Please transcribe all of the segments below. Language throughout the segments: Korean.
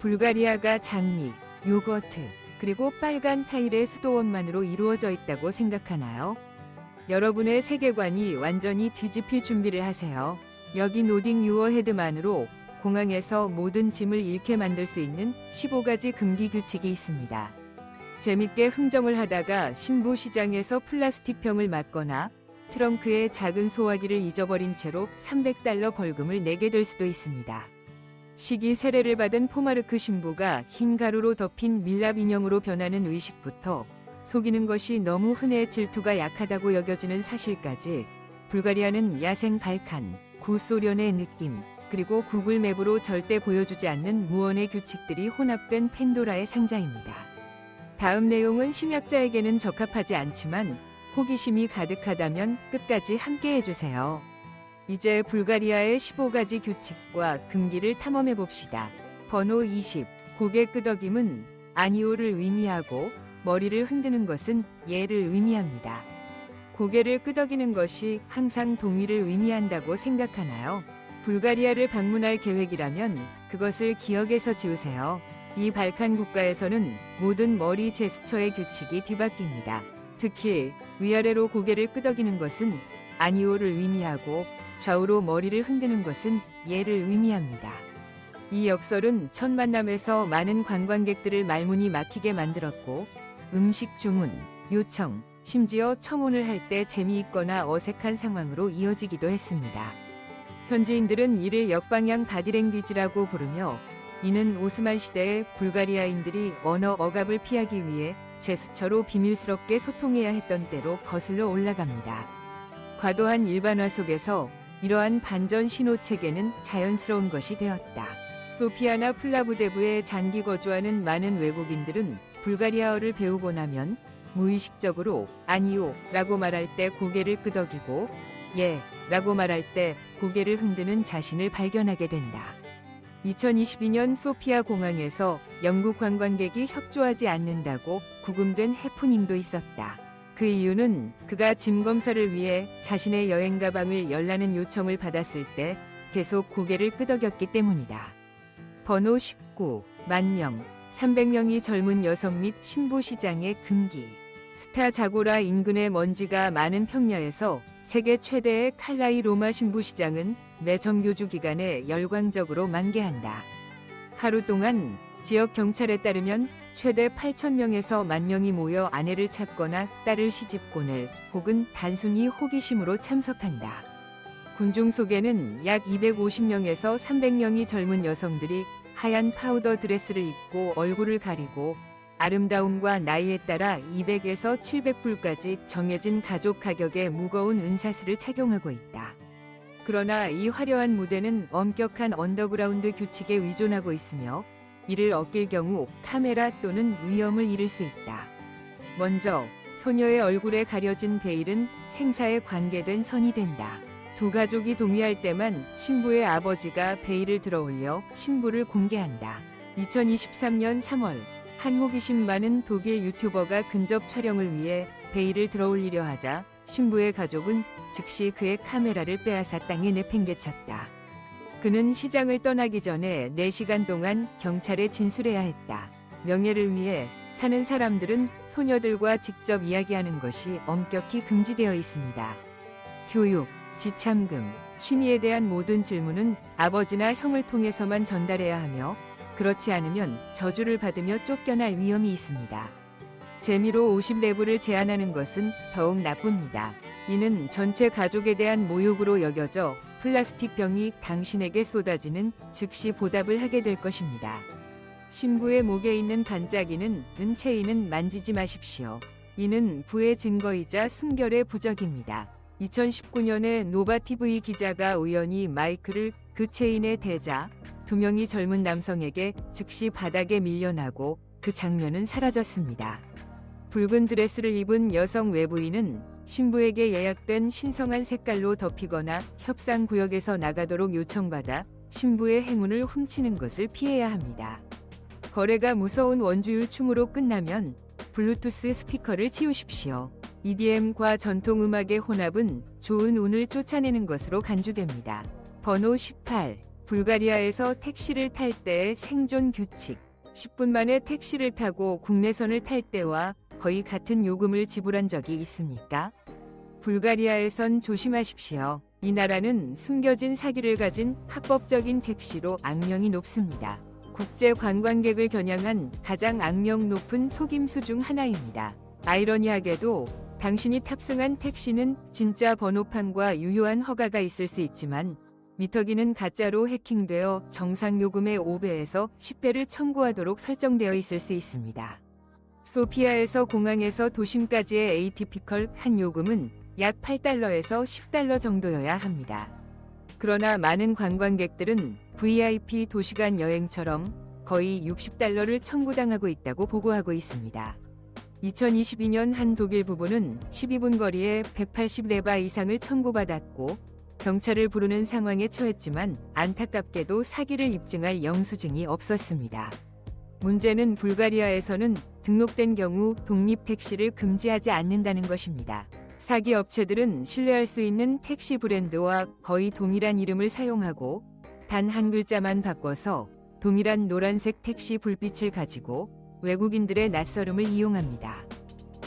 불가리아가 장미, 요거트, 그리고 빨간 타일의 수도원만으로 이루어져 있다고 생각하나요? 여러분의 세계관이 완전히 뒤집힐 준비를 하세요. 여기 노딩 유어 헤드만으로 공항에서 모든 짐을 잃게 만들 수 있는 15가지 금기 규칙이 있습니다. 재밌게 흥정을 하다가 신부 시장에서 플라스틱 병을 맞거나 트렁크에 작은 소화기를 잊어버린 채로 $300 벌금을 내게 될 수도 있습니다. 시기 세례를 받은 포마르크 신부가 흰 가루로 덮인 밀랍 인형으로 변하는 의식부터 속이는 것이 너무 흔해 질투가 약하다고 여겨지는 사실까지 불가리아는 야생 발칸, 구소련의 느낌, 그리고 구글 맵으로 절대 보여주지 않는 무언의 규칙들이 혼합된 팬도라의 상자입니다. 다음 내용은 심약자에게는 적합하지 않지만 호기심이 가득하다면 끝까지 함께 해주세요. 이제 불가리아의 15가지 규칙과 금기를 탐험해 봅시다. 번호 20. 고개 끄덕임은 아니오를 의미하고 머리를 흔드는 것은 예를 의미합니다. 고개를 끄덕이는 것이 항상 동의를 의미한다고 생각하나요? 불가리아를 방문할 계획이라면 그것을 기억해서 지우세요. 이 발칸 국가에서는 모든 머리 제스처의 규칙이 뒤바뀝니다. 특히 위아래로 고개를 끄덕이는 것은 아니오를 의미하고 좌우로 머리를 흔드는 것은 예를 의미합니다. 이 역설은 첫 만남에서 많은 관광객들을 말문이 막히게 만들었고 음식 주문, 요청, 심지어 청혼을 할 때 재미있거나 어색한 상황으로 이어지기도 했습니다. 현지인들은 이를 역방향 바디랭귀지라고 부르며 이는 오스만 시대의 불가리아인들이 언어 억압을 피하기 위해 제스처로 비밀스럽게 소통해야 했던 때로 거슬러 올라갑니다. 과도한 일반화 속에서 이러한 반전 신호 체계는 자연스러운 것이 되었다. 소피아나 플라부데브에 장기 거주하는 많은 외국인들은 불가리아어를 배우고 나면 무의식적으로 아니요 라고 말할 때 고개를 끄덕이고 예 라고 말할 때 고개를 흔드는 자신을 발견하게 된다. 2022년 소피아 공항에서 영국 관광객이 협조하지 않는다고 구금된 해프닝도 있었다. 그 이유는 그가 짐 검사를 위해 자신의 여행 가방을 열라는 요청을 받았을 때 계속 고개를 끄덕였기 때문이다. 번호 19. 만명, 300명이 젊은 여성 및 신부 시장의 금기. 스타 자고라 인근의 먼지가 많은 평야에서 세계 최대의 칼라이 로마 신부 시장은 매 정교주 기간에 열광적으로 만개한다. 하루 동안 지역 경찰에 따르면 최대 8,000명에서 10,000명이 모여 아내를 찾거나 딸을 시집보낼 혹은 단순히 호기심으로 참석한다. 군중 속에는 약 250명에서 300명이 젊은 여성들이 하얀 파우더 드레스를 입고 얼굴을 가리고 아름다움과 나이에 따라 200에서 700불까지 정해진 가족 가격의 무거운 은사슬을 착용하고 있다. 그러나 이 화려한 무대는 엄격한 언더그라운드 규칙에 의존하고 있으며 이를 어길 경우 카메라 또는 위험을 잃을 수 있다. 먼저 소녀의 얼굴에 가려진 베일은 생사에 관계된 선이 된다. 두 가족이 동의할 때만 신부의 아버지가 베일을 들어올려 신부를 공개한다. 2023년 3월 한 호기심 많은 독일 유튜버가 근접 촬영을 위해 베일을 들어올리려 하자 신부의 가족은 즉시 그의 카메라를 빼앗아 땅에 내팽개쳤다. 그는 시장을 떠나기 전에 4시간 동안 경찰에 진술해야 했다. 명예를 위해 사는 사람들은 소녀들과 직접 이야기하는 것이 엄격히 금지되어 있습니다. 교육, 지참금, 취미에 대한 모든 질문은 아버지나 형을 통해서만 전달해야 하며 그렇지 않으면 저주를 받으며 쫓겨날 위험이 있습니다. 재미로 50레벨을 제한하는 것은 더욱 나쁩니다. 이는 전체 가족에 대한 모욕으로 여겨져 플라스틱 병이 당신에게 쏟아지는 즉시 보답을 하게 될 것입니다. 신부의 목에 있는 반짝이는 은체인은 만지지 마십시오. 이는 부의 증거이자 순결의 부적입니다. 2019년에 노바TV 기자가 우연히 마이크를 그 체인에 대자 2명이 젊은 남성에게 즉시 바닥에 밀려나고 그 장면은 사라졌습니다. 붉은 드레스를 입은 여성 외부인은 신부에게 예약된 신성한 색깔로 덮이거나 협상 구역에서 나가도록 요청받아 신부의 행운을 훔치는 것을 피해야 합니다. 거래가 무서운 원주율 춤으로 끝나면 블루투스 스피커를 치우십시오. EDM과 전통 음악의 혼합은 좋은 운을 쫓아내는 것으로 간주됩니다. 번호 18. 불가리아에서 택시를 탈 때의 생존 규칙. 10분 만에 택시를 타고 국내선을 탈 때와 거의 같은 요금을 지불한 적이 있습니까? 불가리아에선 조심하십시오. 이 나라는 숨겨진 사기를 가진 합법적인 택시로 악명이 높습니다. 국제 관광객을 겨냥한 가장 악명 높은 속임수 중 하나입니다. 아이러니하게도 당신이 탑승한 택시는 진짜 번호판과 유효한 허가가 있을 수 있지만 미터기는 가짜로 해킹되어 정상 요금의 5배에서 10배를 청구하도록 설정되어 있을 수 있습니다. 소피아에서 공항에서 도심까지의 에이티피컬 한 요금은 약 8달러에서 10달러 정도여야 합니다. 그러나 많은 관광객들은 VIP 도시간 여행처럼 거의 60달러를 청구당하고 있다고 보고하고 있습니다. 2022년 한 독일 부부는 12분 거리에 180레바 이상을 청구받았고 경찰을 부르는 상황에 처했지만 안타깝게도 사기를 입증할 영수증이 없었습니다. 문제는 불가리아에서는 등록된 경우 독립 택시를 금지하지 않는다는 것입니다. 사기 업체들은 신뢰할 수 있는 택시 브랜드와 거의 동일한 이름을 사용하고 단 한 글자만 바꿔서 동일한 노란색 택시 불빛을 가지고 외국인들의 낯설음을 이용합니다.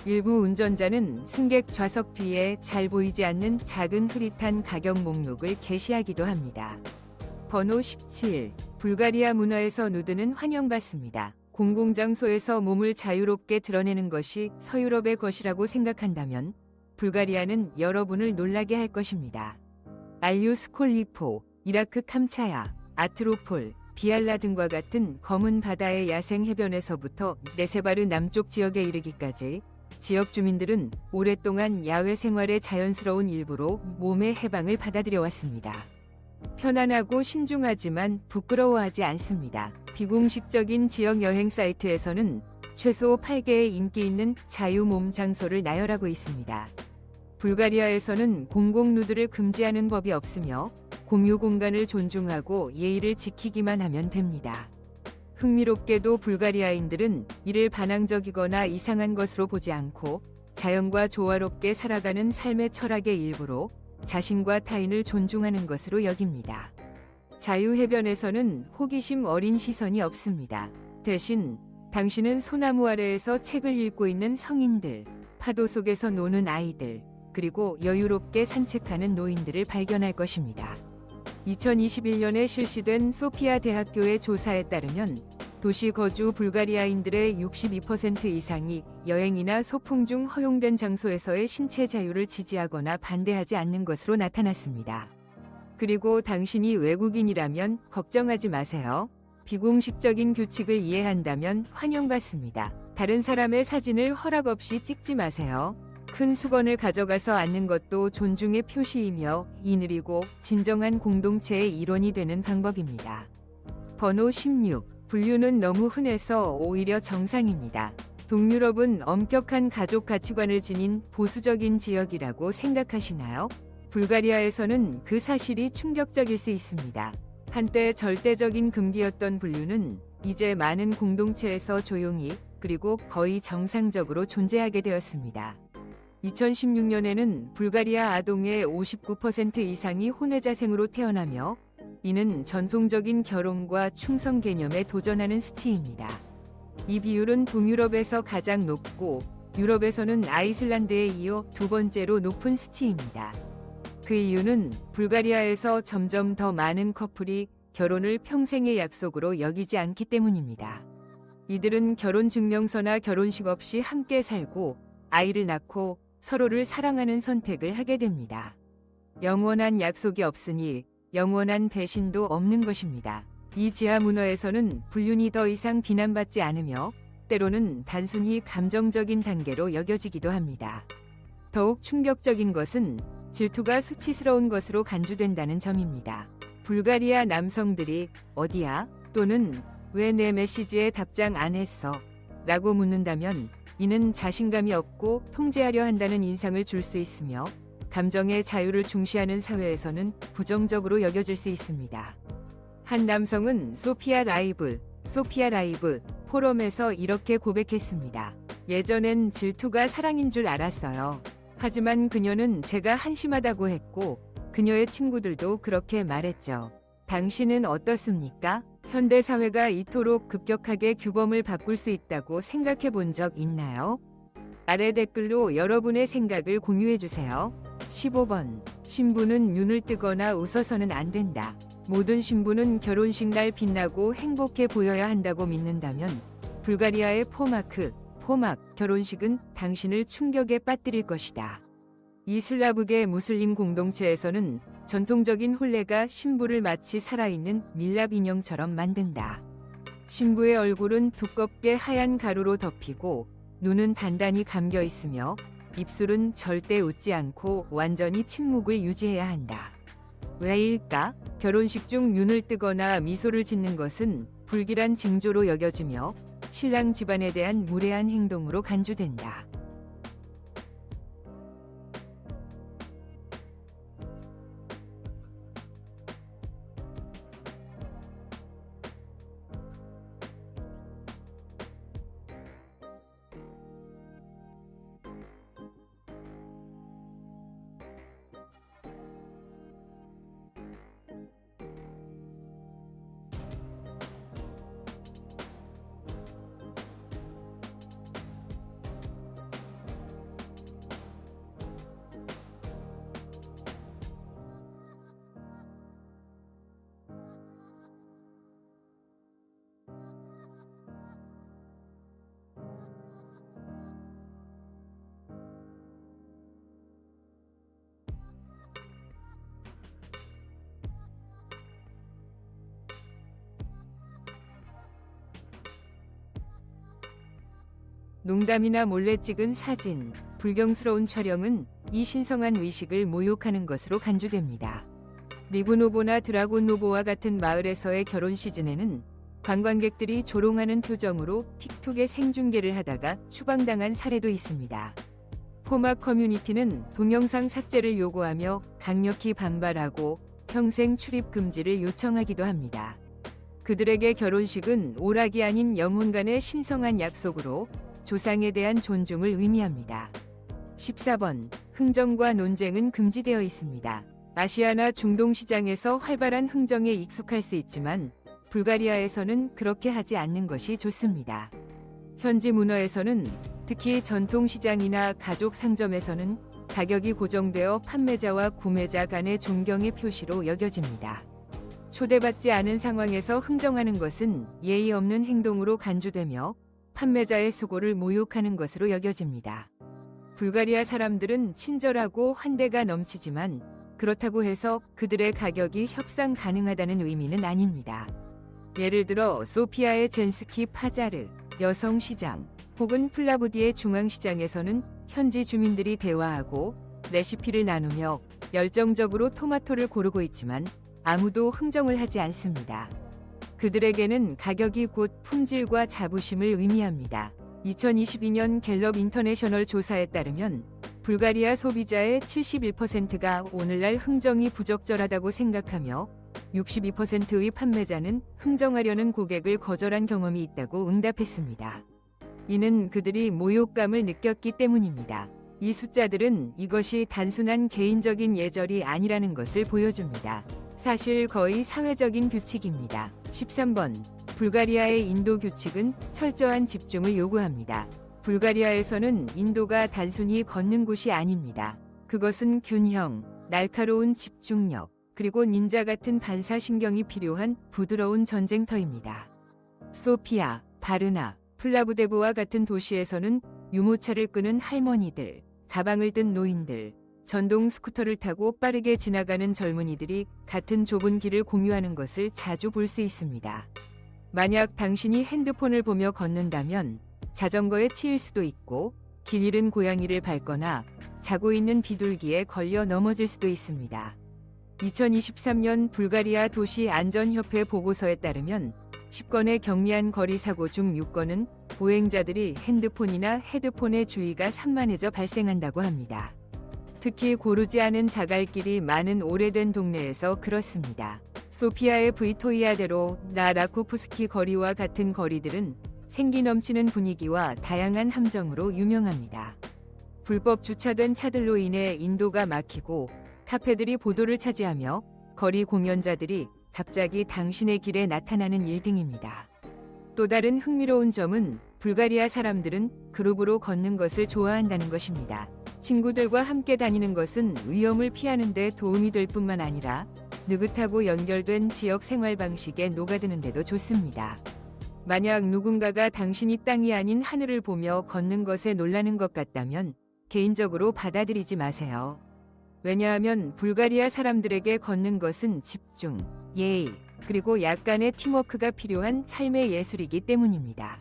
일부 운전자는 승객 좌석 뒤에 잘 보이지 않는 작은 흐릿한 가격 목록을 게시하기도 합니다. 번호 17. 불가리아 문화에서 누드는 환영받습니다. 공공장소에서 몸을 자유롭게 드러내는 것이 서유럽의 것이라고 생각한다면 불가리아는 여러분을 놀라게 할 것입니다. 알리우스 콜리포, 이라크 캄차야, 아트로폴, 비알라 등과 같은 검은 바다의 야생 해변에서부터 네세바르 남쪽 지역에 이르기까지 지역 주민들은 오랫동안 야외 생활의 자연스러운 일부로 몸의 해방을 받아들여 왔습니다. 편안하고 신중하지만 부끄러워하지 않습니다. 비공식적인 지역 여행 사이트에서는 최소 8개의 인기 있는 자유 몸 장소를 나열하고 있습니다. 불가리아에서는 공공 누드를 금지하는 법이 없으며 공유 공간을 존중하고 예의를 지키기만 하면 됩니다. 흥미롭게도 불가리아인들은 이를 반항적이거나 이상한 것으로 보지 않고 자연과 조화롭게 살아가는 삶의 철학의 일부로 자신과 타인을 존중하는 것으로 여깁니다. 자유해변에서는 호기심 어린 시선이 없습니다. 대신 당신은 소나무 아래에서 책을 읽고 있는 성인들, 파도 속에서 노는 아이들, 그리고 여유롭게 산책하는 노인들을 발견할 것입니다. 2021년에 실시된 소피아 대학교의 조사에 따르면 도시 거주 불가리아인들의 62% 이상이 여행이나 소풍 중 허용된 장소에서의 신체 자유를 지지하거나 반대하지 않는 것으로 나타났습니다. 그리고 당신이 외국인이라면 걱정하지 마세요. 비공식적인 규칙을 이해한다면 환영받습니다. 다른 사람의 사진을 허락 없이 찍지 마세요. 큰 수건을 가져가서 앉는 것도 존중의 표시이며 이 느리고 진정한 공동체의 일원이 되는 방법입니다. 번호 16. 분류는 너무 흔해서 오히려 정상입니다. 동유럽은 엄격한 가족 가치관을 지닌 보수적인 지역이라고 생각하시나요? 불가리아에서는 그 사실이 충격적일 수 있습니다. 한때 절대적인 금기였던 분류는 이제 많은 공동체에서 조용히 그리고 거의 정상적으로 존재하게 되었습니다. 2016년에는 불가리아 아동의 59% 이상이 혼외자생으로 태어나며 이는 전통적인 결혼과 충성 개념에 도전하는 수치입니다. 이 비율은 동유럽에서 가장 높고 유럽에서는 아이슬란드에 이어 두 번째로 높은 수치입니다. 그 이유는 불가리아에서 점점 더 많은 커플이 결혼을 평생의 약속으로 여기지 않기 때문입니다. 이들은 결혼 증명서나 결혼식 없이 함께 살고 아이를 낳고 서로를 사랑하는 선택을 하게 됩니다. 영원한 약속이 없으니 영원한 배신도 없는 것입니다. 이 지하 문화에서는 불륜이 더 이상 비난받지 않으며 때로는 단순히 감정적인 단계로 여겨지기도 합니다. 더욱 충격적인 것은 질투가 수치스러운 것으로 간주된다는 점입니다. 불가리아 남성들이 어디야? 또는 왜 내 메시지에 답장 안 했어? 라고 묻는다면 이는 자신감이 없고 통제하려 한다는 인상을 줄 수 있으며 감정의 자유를 중시하는 사회에서는 부정적으로 여겨질 수 있습니다. 한 남성은 소피아 라이브 포럼에서 이렇게 고백했습니다. 예전엔 질투가 사랑인 줄 알았어요. 하지만 그녀는 제가 한심하다고 했고 그녀의 친구들도 그렇게 말했죠. 당신은 어떻습니까? 현대 사회가 이토록 급격하게 규범을 바꿀 수 있다고 생각해 본 적 있나요? 아래 댓글로 여러분의 생각을 공유해 주세요. 15번. 신부는 눈을 뜨거나 웃어서는 안 된다. 모든 신부는 결혼식 날 빛나고 행복해 보여야 한다고 믿는다면 불가리아의 포막 결혼식은 당신을 충격에 빠뜨릴 것이다. 이슬람계 무슬림 공동체에서는 전통적인 혼례가 신부를 마치 살아있는 밀랍 인형처럼 만든다. 신부의 얼굴은 두껍게 하얀 가루로 덮이고 눈은 단단히 감겨 있으며 입술은 절대 웃지 않고 완전히 침묵을 유지해야 한다. 왜일까? 결혼식 중 눈을 뜨거나 미소를 짓는 것은 불길한 징조로 여겨지며 신랑 집안에 대한 무례한 행동으로 간주된다. 농담이나 몰래 찍은 사진, 불경스러운 촬영은 이 신성한 의식을 모욕하는 것으로 간주됩니다. 리브노보나 드라곤노보와 같은 마을에서의 결혼 시즌에는 관광객들이 조롱하는 표정으로 틱톡에 생중계를 하다가 추방당한 사례도 있습니다. 포막 커뮤니티는 동영상 삭제를 요구하며 강력히 반발하고 평생 출입 금지를 요청하기도 합니다. 그들에게 결혼식은 오락이 아닌 영혼 간의 신성한 약속으로 조상에 대한 존중을 의미합니다. 14번. 흥정과 논쟁은 금지되어 있습니다. 아시아나 중동 시장에서 활발한 흥정에 익숙할 수 있지만 불가리아에서는 그렇게 하지 않는 것이 좋습니다. 현지 문화에서는 특히 전통 시장이나 가족 상점에서는 가격이 고정되어 판매자와 구매자 간의 존경의 표시로 여겨집니다. 초대받지 않은 상황에서 흥정하는 것은 예의 없는 행동으로 간주되며 판매자의 수고를 모욕하는 것으로 여겨집니다. 불가리아 사람들은 친절하고 환대가 넘치지만 그렇다고 해서 그들의 가격이 협상 가능하다는 의미는 아닙니다. 예를 들어 소피아의 젠스키 파자르 여성시장 혹은 플라부디의 중앙시장에서는 현지 주민들이 대화하고 레시피를 나누며 열정적으로 토마토를 고르고 있지만 아무도 흥정을 하지 않습니다. 그들에게는 가격이 곧 품질과 자부심을 의미합니다. 2022년 갤럽 인터내셔널 조사에 따르면 불가리아 소비자의 71%가 오늘날 흥정이 부적절하다고 생각하며 62%의 판매자는 흥정하려는 고객을 거절한 경험이 있다고 응답했습니다. 이는 그들이 모욕감을 느꼈기 때문입니다. 이 숫자들은 이것이 단순한 개인적인 예절이 아니라는 것을 보여줍니다. 사실 거의 사회적인 규칙입니다. 13번. 불가리아의 인도 규칙은 철저한 집중을 요구합니다. 불가리아에서는 인도가 단순히 걷는 곳이 아닙니다. 그것은 균형, 날카로운 집중력, 그리고 닌자 같은 반사신경이 필요한 부드러운 전쟁터입니다. 소피아, 바르나, 플라부데보와 같은 도시에서는 유모차를 끄는 할머니들, 가방을 든 노인들, 전동 스쿠터를 타고 빠르게 지나가는 젊은이들이 같은 좁은 길을 공유하는 것을 자주 볼 수 있습니다. 만약 당신이 핸드폰을 보며 걷는다면 자전거에 치일 수도 있고 길 잃은 고양이를 밟거나 자고 있는 비둘기에 걸려 넘어질 수도 있습니다. 2023년 불가리아 도시 안전협회 보고서에 따르면 10건의 경미한 거리 사고 중 6건은 보행자들이 핸드폰이나 헤드폰의 주의가 산만해져 발생한다고 합니다. 특히 고르지 않은 자갈길이 많은 오래된 동네에서 그렇습니다. 소피아의 브이토이아대로 라코프스키 거리와 같은 거리들은 생기 넘치는 분위기와 다양한 함정으로 유명합니다. 불법 주차된 차들로 인해 인도가 막히고 카페들이 보도를 차지하며 거리 공연자들이 갑자기 당신의 길에 나타나는 일 등입니다. 또 다른 흥미로운 점은 불가리아 사람들은 그룹으로 걷는 것을 좋아한다는 것입니다. 친구들과 함께 다니는 것은 위험을 피하는 데 도움이 될 뿐만 아니라 느긋하고 연결된 지역 생활 방식에 녹아드는 데도 좋습니다. 만약 누군가가 당신이 땅이 아닌 하늘을 보며 걷는 것에 놀라는 것 같다면 개인적으로 받아들이지 마세요. 왜냐하면 불가리아 사람들에게 걷는 것은 집중, 예의, 그리고 약간의 팀워크가 필요한 삶의 예술이기 때문입니다.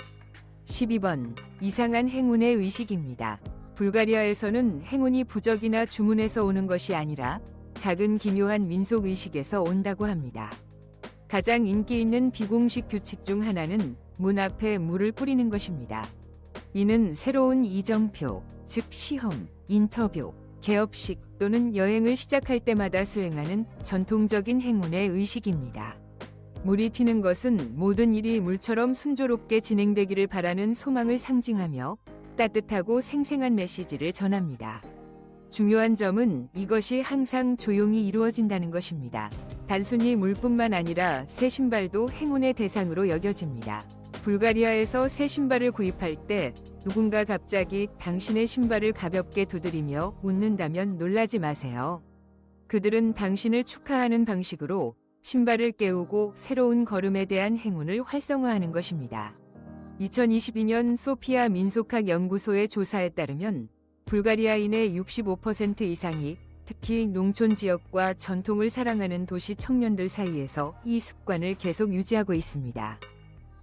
12번 이상한 행운의 의식입니다. 불가리아에서는 행운이 부적이나 주문에서 오는 것이 아니라 작은 기묘한 민속 의식에서 온다고 합니다. 가장 인기 있는 비공식 규칙 중 하나는 문 앞에 물을 뿌리는 것입니다. 이는 새로운 이정표, 즉 시험, 인터뷰, 개업식 또는 여행을 시작할 때마다 수행하는 전통적인 행운의 의식입니다. 물이 튀는 것은 모든 일이 물처럼 순조롭게 진행되기를 바라는 소망을 상징하며 따뜻하고 생생한 메시지를 전합니다. 중요한 점은 이것이 항상 조용히 이루어진다는 것입니다. 단순히 물뿐만 아니라 새 신발도 행운의 대상으로 여겨집니다. 불가리아에서 새 신발을 구입할 때 누군가 갑자기 당신의 신발을 가볍게 두드리며 웃는다면 놀라지 마세요. 그들은 당신을 축하하는 방식으로 신발을 깨우고 새로운 걸음에 대한 행운을 활성화하는 것입니다. 2022년 소피아 민속학 연구소의 조사에 따르면 불가리아인의 65% 이상이 특히 농촌 지역과 전통을 사랑하는 도시 청년들 사이에서 이 습관을 계속 유지하고 있습니다.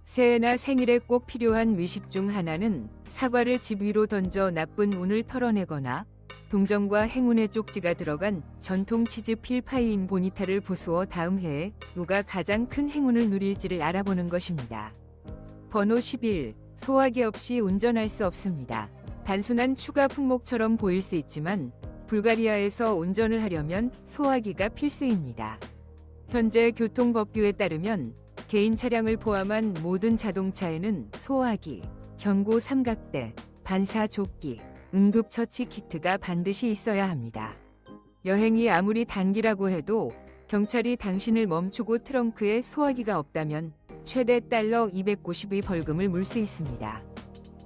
새해나 생일에 꼭 필요한 의식 중 하나는 사과를 집 위로 던져 나쁜 운을 털어내거나 동정과 행운의 쪽지가 들어간 전통 치즈 필파이인 보니타를 부수어 다음 해에 누가 가장 큰 행운을 누릴지를 알아보는 것입니다. 번호 11. 소화기 없이 운전할 수 없습니다. 단순한 추가 품목처럼 보일 수 있지만 불가리아에서 운전을 하려면 소화기가 필수입니다. 현재 교통법규에 따르면 개인 차량을 포함한 모든 자동차에는 소화기, 경고 삼각대, 반사조끼, 응급처치 키트가 반드시 있어야 합니다. 여행이 아무리 단기라고 해도 경찰이 당신을 멈추고 트렁크에 소화기가 없다면 최대 달러 290의 벌금을 물 수 있습니다.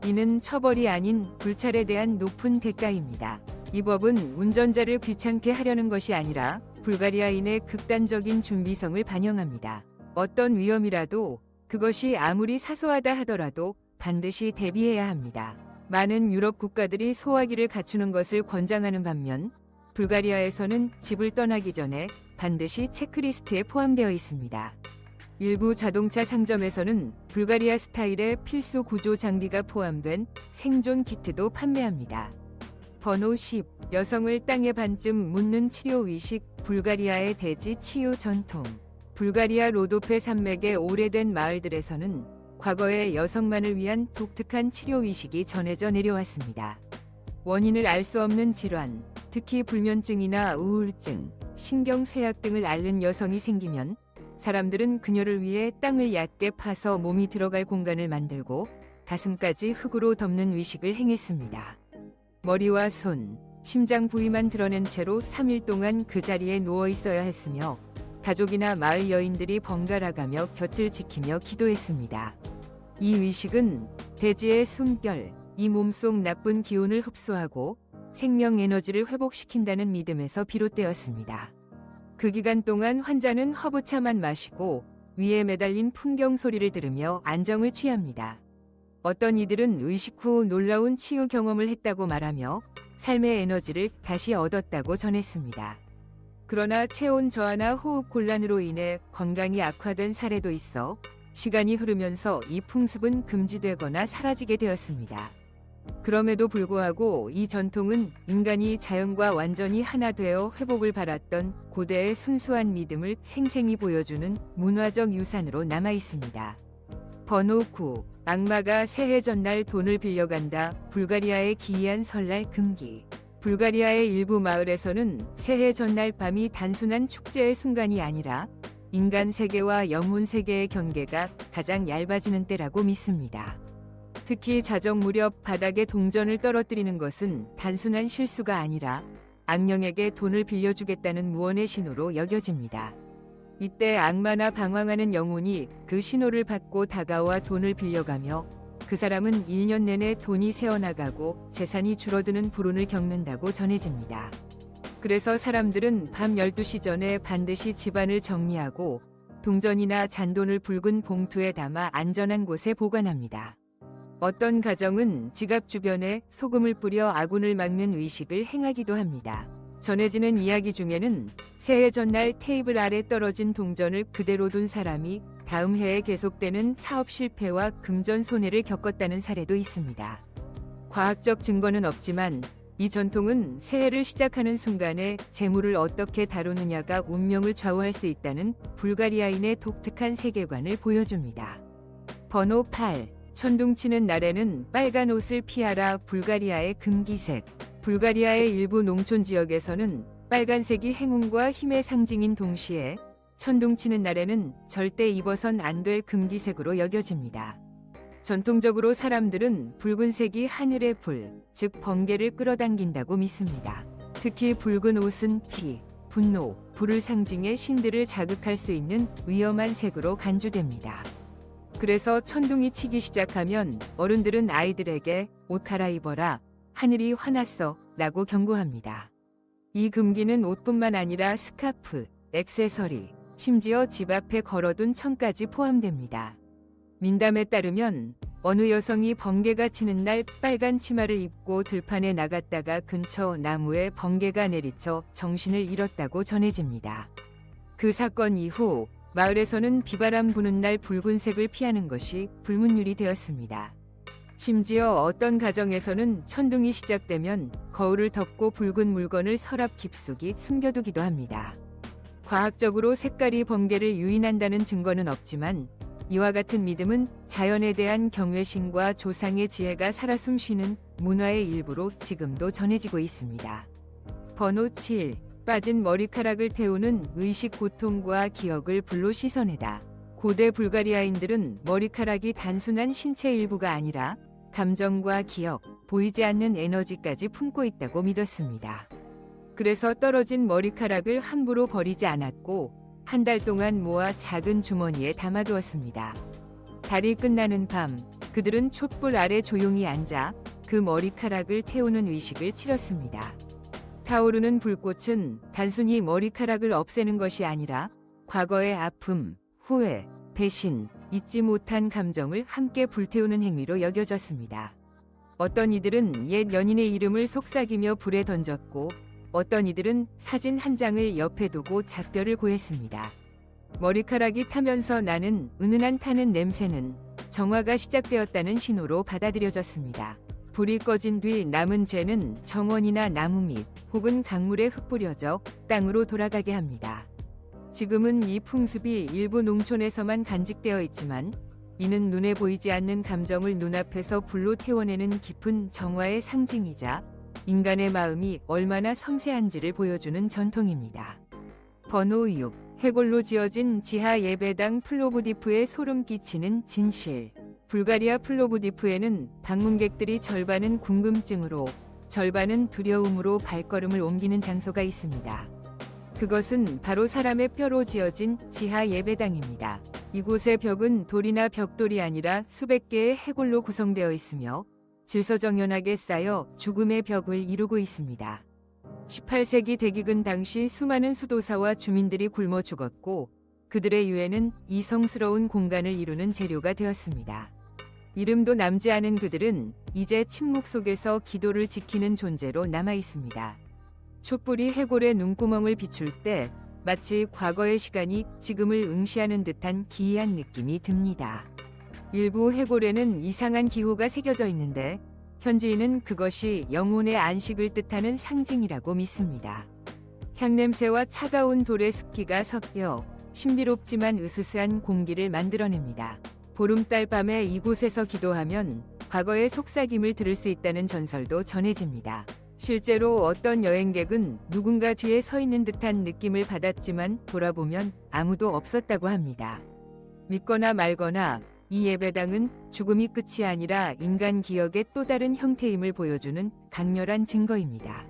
이는 처벌이 아닌 불찰에 대한 높은 대가입니다. 이 법은 운전자를 귀찮게 하려는 것이 아니라 불가리아인의 극단적인 준비성을 반영합니다. 어떤 위험이라도 그것이 아무리 사소하다 하더라도 반드시 대비해야 합니다. 많은 유럽 국가들이 소화기를 갖추는 것을 권장하는 반면 불가리아에서는 집을 떠나기 전에 반드시 체크리스트에 포함되어 있습니다. 일부 자동차 상점에서는 불가리아 스타일의 필수 구조 장비가 포함된 생존 키트도 판매합니다. 번호 10. 여성을 땅에 반쯤 묻는 치료 의식. 불가리아의 대지 치유 전통. 불가리아 로도페 산맥의 오래된 마을들에서는 과거에 여성만을 위한 독특한 치료 의식이 전해져 내려왔습니다. 원인을 알 수 없는 질환, 특히 불면증이나 우울증, 신경쇠약 등을 앓는 여성이 생기면 사람들은 그녀를 위해 땅을 얕게 파서 몸이 들어갈 공간을 만들고 가슴까지 흙으로 덮는 의식을 행했습니다. 머리와 손, 심장 부위만 드러낸 채로 3일 동안 그 자리에 누워 있어야 했으며 가족이나 마을 여인들이 번갈아가며 곁을 지키며 기도했습니다. 이 의식은 대지의 숨결, 이 몸속 나쁜 기운을 흡수하고 생명 에너지를 회복시킨다는 믿음에서 비롯되었습니다. 그 기간 동안 환자는 허브차만 마시고 위에 매달린 풍경 소리를 들으며 안정을 취합니다. 어떤 이들은 의식 후 놀라운 치유 경험을 했다고 말하며 삶의 에너지를 다시 얻었다고 전했습니다. 그러나 체온 저하나 호흡 곤란으로 인해 건강이 악화된 사례도 있어 시간이 흐르면서 이 풍습은 금지되거나 사라지게 되었습니다. 그럼에도 불구하고 이 전통은 인간이 자연과 완전히 하나 되어 회복을 바랐던 고대의 순수한 믿음을 생생히 보여주는 문화적 유산으로 남아 있습니다. 번호 9. 악마가 새해 전날 돈을 빌려간다. 불가리아의 기이한 설날 금기. 불가리아의 일부 마을에서는 새해 전날 밤이 단순한 축제의 순간이 아니라 인간 세계와 영혼 세계의 경계가 가장 얇아지는 때라고 믿습니다. 특히 자정 무렵 바닥에 동전을 떨어뜨리는 것은 단순한 실수가 아니라 악령에게 돈을 빌려주겠다는 무언의 신호로 여겨집니다. 이때 악마나 방황하는 영혼이 그 신호를 받고 다가와 돈을 빌려가며 그 사람은 1년 내내 돈이 새어나가고 재산이 줄어드는 불운을 겪는다고 전해집니다. 그래서 사람들은 밤 12시 전에 반드시 집안을 정리하고 동전이나 잔돈을 붉은 봉투에 담아 안전한 곳에 보관합니다. 어떤 가정은 지갑 주변에 소금을 뿌려 아군을 막는 의식을 행하기도 합니다. 전해지는 이야기 중에는 새해 전날 테이블 아래 떨어진 동전을 그대로 둔 사람이 다음 해에 계속되는 사업 실패와 금전 손해를 겪었다는 사례도 있습니다. 과학적 증거는 없지만 이 전통은 새해를 시작하는 순간에 재물을 어떻게 다루느냐가 운명을 좌우할 수 있다는 불가리아인의 독특한 세계관을 보여줍니다. 번호 8. 천둥치는 날에는 빨간 옷을 피하라. 불가리아의 금기색. 불가리아의 일부 농촌 지역에서는 빨간색이 행운과 힘의 상징인 동시에 천둥치는 날에는 절대 입어선 안 될 금기색으로 여겨집니다. 전통적으로 사람들은 붉은색이 하늘의 불, 즉 번개를 끌어당긴다고 믿습니다. 특히 붉은 옷은 피, 분노, 불을 상징해 신들을 자극할 수 있는 위험한 색으로 간주됩니다. 그래서 천둥이 치기 시작하면 어른들은 아이들에게 옷 갈아입어라, 하늘이 화났어 라고 경고합니다. 이 금기는 옷뿐만 아니라 스카프, 액세서리, 심지어 집 앞에 걸어둔 천까지 포함됩니다. 민담에 따르면 어느 여성이 번개가 치는 날 빨간 치마를 입고 들판에 나갔다가 근처 나무에 번개가 내리쳐 정신을 잃었다고 전해집니다. 그 사건 이후 마을에서는 비바람 부는 날 붉은색을 피하는 것이 불문율이 되었습니다. 심지어 어떤 가정에서는 천둥이 시작되면 거울을 덮고 붉은 물건을 서랍 깊숙이 숨겨두기도 합니다. 과학적으로 색깔이 번개를 유인한다는 증거는 없지만 이와 같은 믿음은 자연에 대한 경외심과 조상의 지혜가 살아 숨쉬는 문화의 일부로 지금도 전해지고 있습니다. 번호 7. 빠진 머리카락을 태우는 의식 고통과 기억을 불로 씻어내다. 고대 불가리아인들은 머리카락이 단순한 신체 일부가 아니라 감정과 기억, 보이지 않는 에너지까지 품고 있다고 믿었습니다. 그래서 떨어진 머리카락을 함부로 버리지 않았고 한 달 동안 모아 작은 주머니에 담아두었습니다. 달이 끝나는 밤, 그들은 촛불 아래 조용히 앉아 그 머리카락을 태우는 의식을 치렀습니다. 타오르는 불꽃은 단순히 머리카락을 없애는 것이 아니라 과거의 아픔, 후회, 배신, 잊지 못한 감정을 함께 불태우는 행위로 여겨졌습니다. 어떤 이들은 옛 연인의 이름을 속삭이며 불에 던졌고 어떤 이들은 사진 한 장을 옆에 두고 작별을 고했습니다. 머리카락이 타면서 나는 은은한 타는 냄새는 정화가 시작되었다는 신호로 받아들여졌습니다. 불이 꺼진 뒤 남은 재는 정원이나 나무 밑 혹은 강물에 흩뿌려져 땅으로 돌아가게 합니다. 지금은 이 풍습이 일부 농촌에서만 간직되어 있지만 이는 눈에 보이지 않는 감정을 눈앞에서 불로 태워내는 깊은 정화의 상징이자 인간의 마음이 얼마나 섬세한지를 보여주는 전통입니다. 번호 6. 해골로 지어진 지하 예배당 플로브디프에 소름 끼치는 진실. 불가리아 플로브디프에는 방문객들이 절반은 궁금증으로 절반은 두려움으로 발걸음을 옮기는 장소가 있습니다. 그것은 바로 사람의 뼈로 지어진 지하 예배당입니다. 이곳의 벽은 돌이나 벽돌이 아니라 수백 개의 해골로 구성되어 있으며 질서정연하게 쌓여 죽음의 벽을 이루고 있습니다. 18세기 대기근 당시 수많은 수도사와 주민들이 굶어 죽었고 그들의 유해는 이 성스러운 공간을 이루는 재료가 되었습니다. 이름도 남지 않은 그들은 이제 침묵 속에서 기도를 지키는 존재로 남아 있습니다. 촛불이 해골의 눈구멍을 비출 때 마치 과거의 시간이 지금을 응시하는 듯한 기이한 느낌이 듭니다. 일부 해골에는 이상한 기호가 새겨져 있는데 현지인은 그것이 영혼의 안식을 뜻하는 상징이라고 믿습니다. 향냄새와 차가운 돌의 습기가 섞여 신비롭지만 으스스한 공기를 만들어냅니다. 보름달 밤에 이곳에서 기도하면 과거의 속삭임을 들을 수 있다는 전설도 전해집니다. 실제로 어떤 여행객은 누군가 뒤에 서 있는 듯한 느낌을 받았지만 돌아보면 아무도 없었다고 합니다. 믿거나 말거나 이 예배당은 죽음이 끝이 아니라 인간 기억의 또 다른 형태임을 보여주는 강렬한 증거입니다.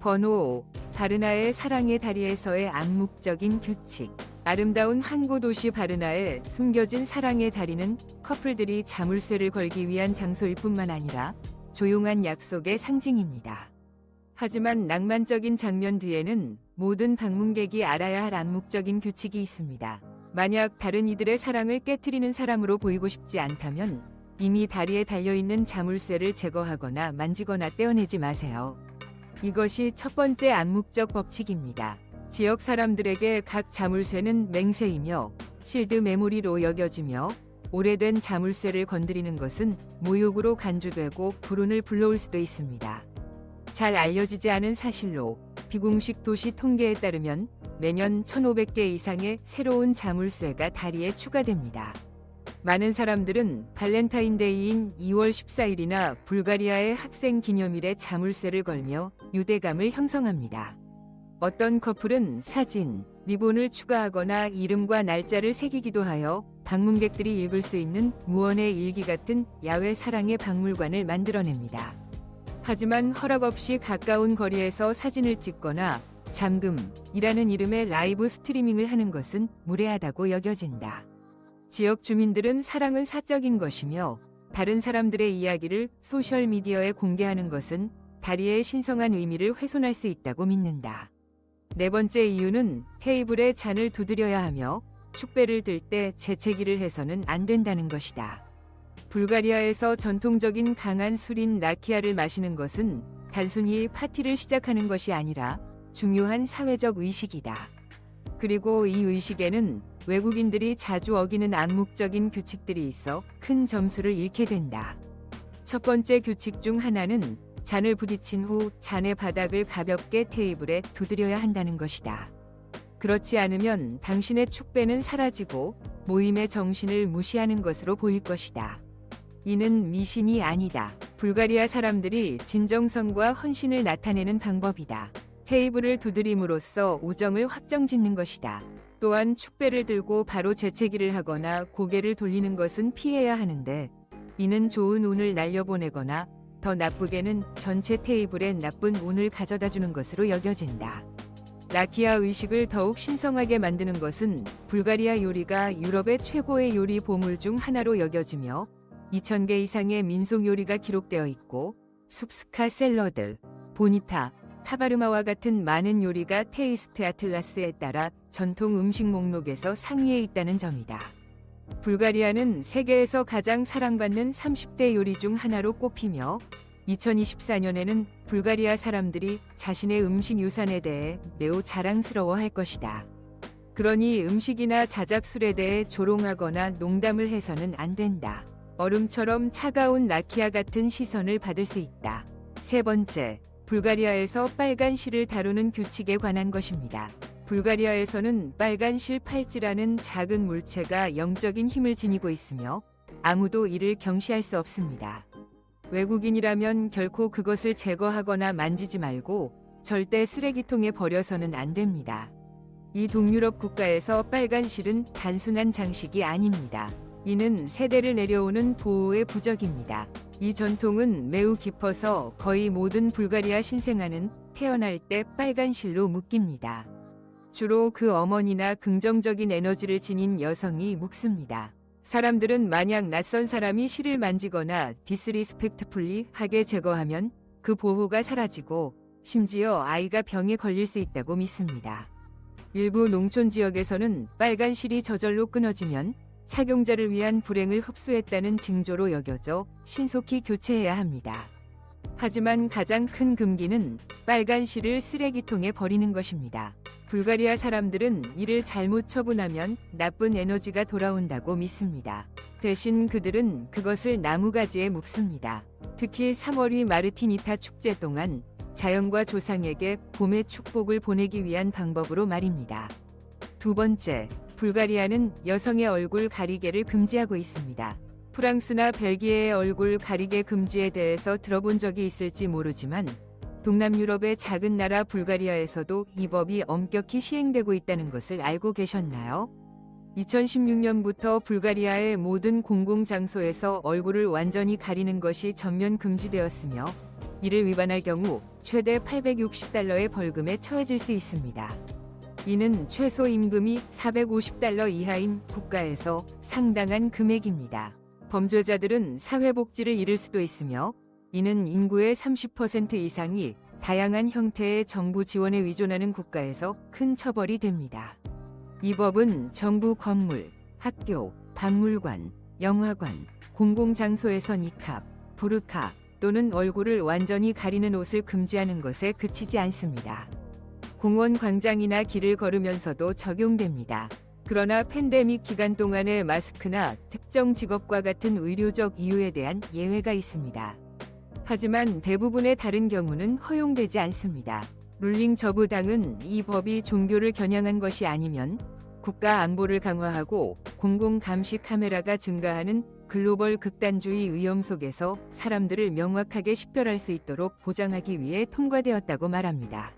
번호 5. 바르나의 사랑의 다리에서의 암묵적인 규칙. 아름다운 항구 도시 바르나에 숨겨진 사랑의 달인은 커플들이 자물쇠를 걸기 위한 장소일 뿐만 아니라 조용한 약속의 상징입니다. 하지만 낭만적인 장면 뒤에는 모든 방문객이 알아야 할 암묵적인 규칙이 있습니다. 만약 다른 이들의 사랑을 깨트리는 사람으로 보이고 싶지 않다면 이미 다리에 달려있는 자물쇠를 제거하거나 만지거나 떼어내지 마세요. 이것이 첫 번째 암묵적 법칙입니다. 지역 사람들에게 각 자물쇠는 맹세이며 실드 메모리로 여겨지며 오래된 자물쇠를 건드리는 것은 모욕으로 간주되고 불운을 불러올 수도 있습니다. 잘 알려지지 않은 사실로 비공식 도시 통계에 따르면 매년 1,500개 이상의 새로운 자물쇠가 다리에 추가됩니다. 많은 사람들은 발렌타인데이인 2월 14일이나 불가리아의 학생 기념일에 자물쇠를 걸며 유대감을 형성합니다. 어떤 커플은 사진, 리본을 추가하거나 이름과 날짜를 새기기도 하여 방문객들이 읽을 수 있는 무언의 일기 같은 야외 사랑의 박물관을 만들어냅니다. 하지만 허락 없이 가까운 거리에서 사진을 찍거나 잠금이라는 이름의 라이브 스트리밍을 하는 것은 무례하다고 여겨진다. 지역 주민들은 사랑은 사적인 것이며 다른 사람들의 이야기를 소셜미디어에 공개하는 것은 다리의 신성한 의미를 훼손할 수 있다고 믿는다. 네 번째 이유는 테이블에 잔을 두드려야 하며 축배를 들 때 재채기를 해서는 안 된다는 것이다. 불가리아에서 전통적인 강한 술인 라키아를 마시는 것은 단순히 파티를 시작하는 것이 아니라 중요한 사회적 의식이다. 그리고 이 의식에는 외국인들이 자주 어기는 암묵적인 규칙들이 있어 큰 점수를 잃게 된다. 첫 번째 규칙 중 하나는 잔을 부딪힌 후 잔의 바닥을 가볍게 테이블에 두드려야 한다는 것이다. 그렇지 않으면 당신의 축배는 사라지고 모임의 정신을 무시하는 것으로 보일 것이다. 이는 미신이 아니다. 불가리아 사람들이 진정성과 헌신을 나타내는 방법이다. 테이블을 두드림으로써 우정을 확정짓는 것이다. 또한 축배를 들고 바로 재채기를 하거나 고개를 돌리는 것은 피해야 하는데 이는 좋은 운을 날려보내거나 더 나쁘게는 전체 테이블에 나쁜 운을 가져다주는 것으로 여겨진다. 라키아 의식을 더욱 신성하게 만드는 것은 불가리아 요리가 유럽의 최고의 요리 보물 중 하나로 여겨지며 2,000개 이상의 민속 요리가 기록되어 있고 숲스카 샐러드, 보니타, 타바르마와 같은 많은 요리가 테이스트 아틀라스에 따라 전통 음식 목록에서 상위에 있다는 점이다. 불가리아는 세계에서 가장 사랑받는 30대 요리 중 하나로 꼽히며 2024년에는 불가리아 사람들이 자신의 음식 유산에 대해 매우 자랑스러워할 것이다. 그러니 음식이나 자작술에 대해 조롱하거나 농담을 해서는 안 된다. 얼음처럼 차가운 라키아 같은 시선을 받을 수 있다. 세 번째, 불가리아에서 빨간 실을 다루는 규칙에 관한 것입니다. 불가리아에서는 빨간 실 팔찌라는 작은 물체가 영적인 힘을 지니고 있으며 아무도 이를 경시할 수 없습니다. 외국인이라면 결코 그것을 제거하거나 만지지 말고 절대 쓰레기통에 버려서는 안 됩니다. 이 동유럽 국가에서 빨간 실은 단순한 장식이 아닙니다. 이는 세대를 내려오는 보호의 부적입니다. 이 전통은 매우 깊어서 거의 모든 불가리아 신생아는 태어날 때 빨간 실로 묶입니다. 주로 그 어머니나 긍정적인 에너지를 지닌 여성이 묶습니다. 사람들은 만약 낯선 사람이 실을 만지거나 디스리스펙트풀리 하게 제거하면 그 보호가 사라지고 심지어 아이가 병에 걸릴 수 있다고 믿습니다. 일부 농촌 지역에서는 빨간 실이 저절로 끊어지면 착용자를 위한 불행을 흡수했다는 징조로 여겨져 신속히 교체해야 합니다. 하지만 가장 큰 금기는 빨간 실을 쓰레기통에 버리는 것입니다. 불가리아 사람들은 이를 잘못 처분하면 나쁜 에너지가 돌아온다고 믿습니다. 대신 그들은 그것을 나무가지에 묶습니다. 특히 3월이 마르티니타 축제 동안 자연과 조상에게 봄의 축복을 보내기 위한 방법으로 말입니다. 두 번째, 불가리아는 여성의 얼굴 가리개를 금지하고 있습니다. 프랑스나 벨기에의 얼굴 가리개 금지에 대해서 들어본 적이 있을지 모르지만 동남유럽의 작은 나라 불가리아에서도 이 법이 엄격히 시행되고 있다는 것을 알고 계셨나요? 2016년부터 불가리아의 모든 공공장소에서 얼굴을 완전히 가리는 것이 전면 금지되었으며 이를 위반할 경우 최대 $860의 벌금에 처해질 수 있습니다. 이는 최소 임금이 450달러 이하인 국가에서 상당한 금액입니다. 범죄자들은 사회복지를 잃을 수도 있으며 이는 인구의 30% 이상이 다양한 형태의 정부 지원에 의존하는 국가에서 큰 처벌이 됩니다. 이 법은 정부 건물, 학교, 박물관, 영화관, 공공장소에서 니캅, 부르카 또는 얼굴을 완전히 가리는 옷을 금지하는 것에 그치지 않습니다. 공원 광장이나 길을 걸으면서도 적용됩니다. 그러나 팬데믹 기간 동안의 마스크나 특정 직업과 같은 의료적 이유에 대한 예외가 있습니다. 하지만 대부분의 다른 경우는 허용되지 않습니다. 룰링 저부당은 이 법이 종교를 겨냥한 것이 아니면 국가 안보를 강화하고 공공 감시 카메라가 증가하는 글로벌 극단주의 위험 속에서 사람들을 명확하게 식별할 수 있도록 보장하기 위해 통과되었다고 말합니다.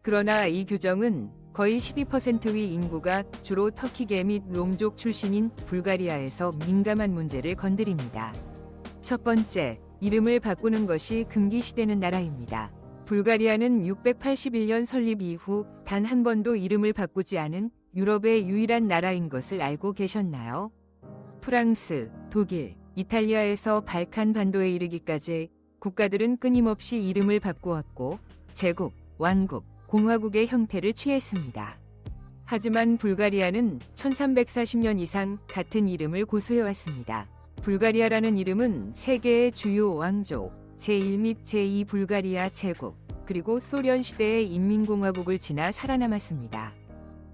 그러나 이 규정은 거의 12%의 인구가 주로 터키계 및 롬족 출신인 불가리아에서 민감한 문제를 건드립니다. 첫 번째, 이름을 바꾸는 것이 금기시되는 나라입니다. 불가리아는 681년 설립 이후 단 한 번도 이름을 바꾸지 않은 유럽의 유일한 나라인 것을 알고 계셨나요? 프랑스, 독일, 이탈리아에서 발칸 반도에 이르기까지 국가들은 끊임없이 이름을 바꾸었고 제국, 왕국, 공화국의 형태를 취했습니다. 하지만 불가리아는 1340년 이상 같은 이름을 고수해왔습니다. 불가리아라는 이름은 세계의 주요 왕조, 제1 및 제2 불가리아 제국, 그리고 소련 시대의 인민공화국을 지나 살아남았습니다.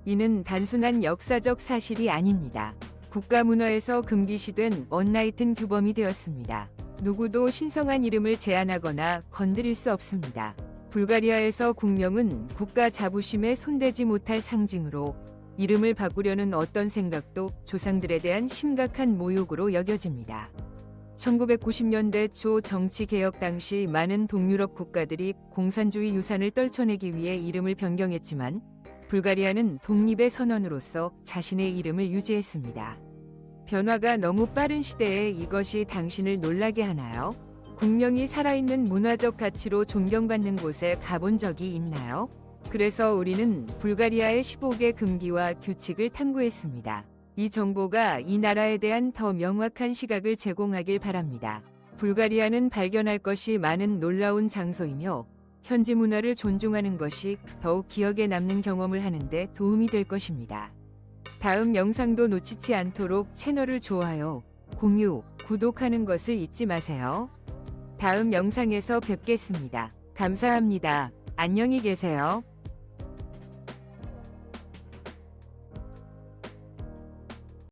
이는 단순한 역사적 사실이 아닙니다. 국가 문화에서 금기시된 언라이튼 규범이 되었습니다. 누구도 신성한 이름을 제한하거나 건드릴 수 없습니다. 불가리아에서 국명은 국가 자부심에 손대지 못할 상징으로 이름을 바꾸려는 어떤 생각도 조상들에 대한 심각한 모욕으로 여겨집니다. 1990년대 초 정치개혁 당시 많은 동유럽 국가들이 공산주의 유산을 떨쳐내기 위해 이름을 변경했지만 불가리아는 독립의 선언으로서 자신의 이름을 유지했습니다. 변화가 너무 빠른 시대에 이것이 당신을 놀라게 하나요? 국명이 살아있는 문화적 가치로 존경받는 곳에 가본 적이 있나요? 그래서 우리는 불가리아의 15개 금기와 규칙을 탐구했습니다. 이 정보가 이 나라에 대한 더 명확한 시각을 제공하길 바랍니다. 불가리아는 발견할 것이 많은 놀라운 장소이며 현지 문화를 존중하는 것이 더욱 기억에 남는 경험을 하는데 도움이 될 것입니다. 다음 영상도 놓치지 않도록 채널을 좋아요, 공유, 구독하는 것을 잊지 마세요. 다음 영상에서 뵙겠습니다. 감사합니다. 안녕히 계세요.